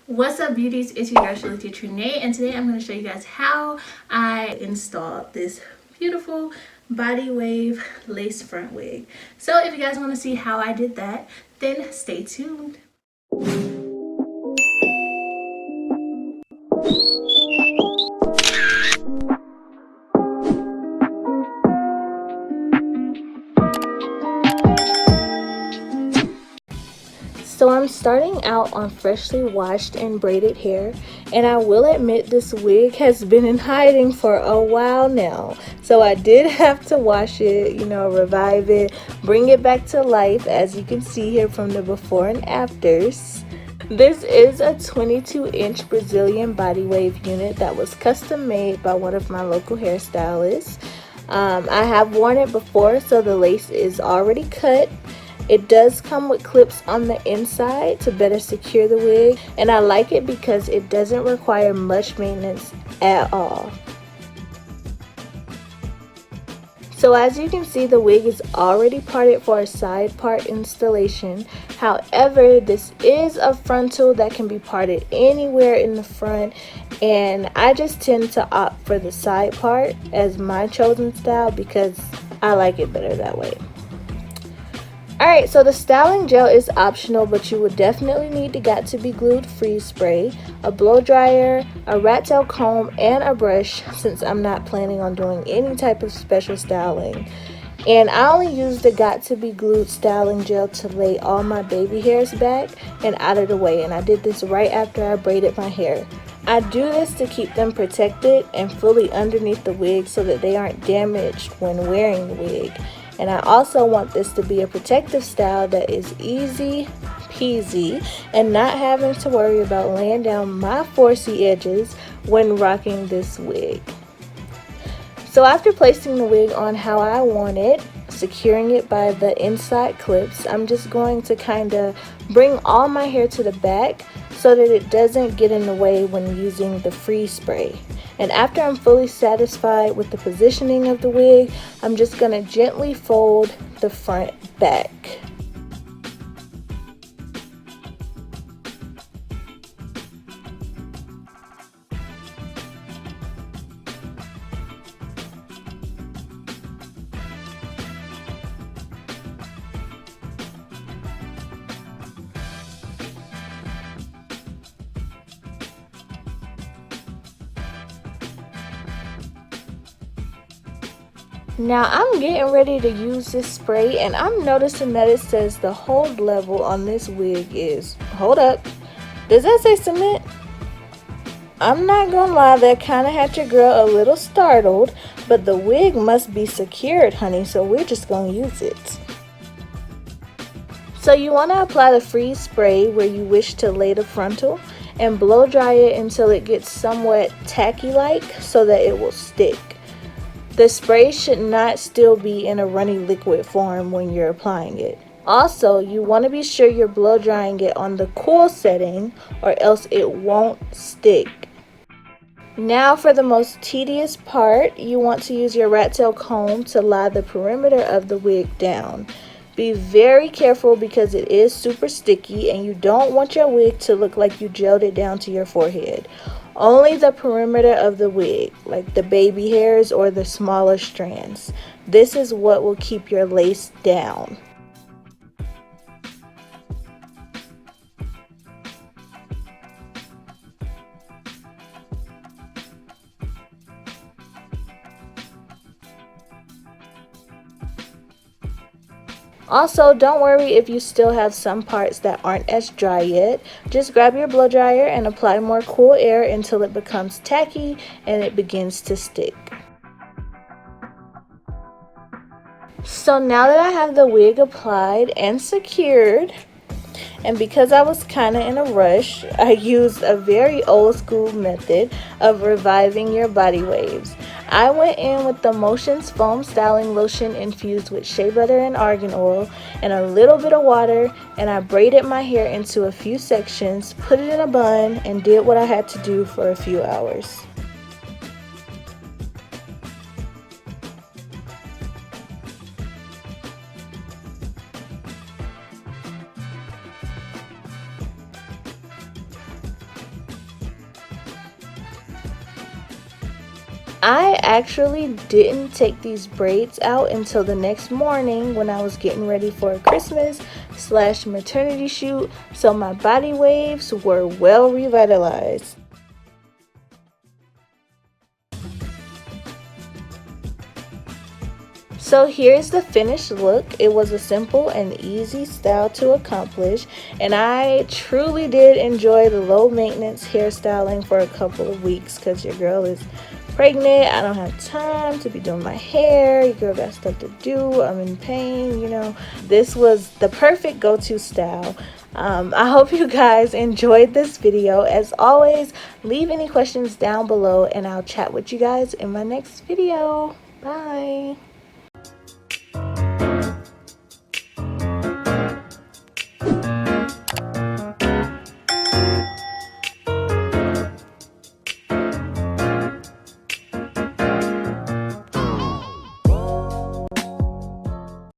What's up, beauties? It's your girl Shelethia Tre'nae, and today I'm going to show you guys how I installed this beautiful body wave lace front wig. So if you guys want to see how I did that, then stay tuned. So I'm starting out on freshly washed and braided hair, and I will admit this wig has been in hiding for a while now. So I did have to wash it, revive it, bring it back to life, as you can see here from the before and afters. This is a 22-inch Brazilian body wave unit that was custom made by one of my local hairstylists. I have worn it before, so the lace is already cut. It does come with clips on the inside to better secure the wig, and I like it because it doesn't require much maintenance at all. So as you can see, the wig is already parted for a side part installation. However, this is a frontal that can be parted anywhere in the front, and I just tend to opt for the side part as my chosen style because I like it better that way. Alright, so the styling gel is optional, but you would definitely need the GOT2B glued freeze spray, a blow dryer, a rat tail comb, and a brush, since I'm not planning on doing any type of special styling. And I only use the GOT2B glued styling gel to lay all my baby hairs back and out of the way, and I did this right after I braided my hair. I do this to keep them protected and fully underneath the wig so that they aren't damaged when wearing the wig. And I also want this to be a protective style that is easy peasy and not having to worry about laying down my 4C edges when rocking this wig. So after placing the wig on how I want it, securing it by the inside clips, I'm just going to kind of bring all my hair to the back so that it doesn't get in the way when using the freeze spray. And after I'm fully satisfied with the positioning of the wig, I'm just going to gently fold the front back. Now I'm getting ready to use this spray, and I'm noticing that it says the hold level on this wig is, hold up, does that say cement? I'm not gonna lie, that kind of had your girl a little startled, but the wig must be secured, honey, so we're just gonna use it. So you want to apply the freeze spray where you wish to lay the frontal and blow dry it until it gets somewhat tacky like so that it will stick. The spray should not still be in a runny liquid form when you're applying it. Also, you want to be sure you're blow drying it on the cool setting or else it won't stick. Now for the most tedious part, you want to use your rat tail comb to lie the perimeter of the wig down. Be very careful because it is super sticky and you don't want your wig to look like you gelled it down to your forehead. Only the perimeter of the wig, like the baby hairs or the smaller strands. This is what will keep your lace down. Also, don't worry if you still have some parts that aren't as dry yet. Just grab your blow dryer and apply more cool air until it becomes tacky and it begins to stick. So now that I have the wig applied and secured, and because I was kind of in a rush, I used a very old school method of reviving your body waves. I went in with the Motions Foam Styling Lotion infused with shea butter and argan oil and a little bit of water, and I braided my hair into a few sections, put it in a bun, and did what I had to do for a few hours. I actually didn't take these braids out until the next morning when I was getting ready for a Christmas / maternity shoot, so my body waves were well revitalized. So here's the finished look. It was a simple and easy style to accomplish, and I truly did enjoy the low maintenance hairstyling for a couple of weeks because your girl is pregnant. I don't have time to be doing my hair. Your girl got stuff to do. I'm in pain, you know. This was the perfect go-to style. I hope you guys enjoyed this video. As always, leave any questions down below and I'll chat with you guys in my next video. Bye.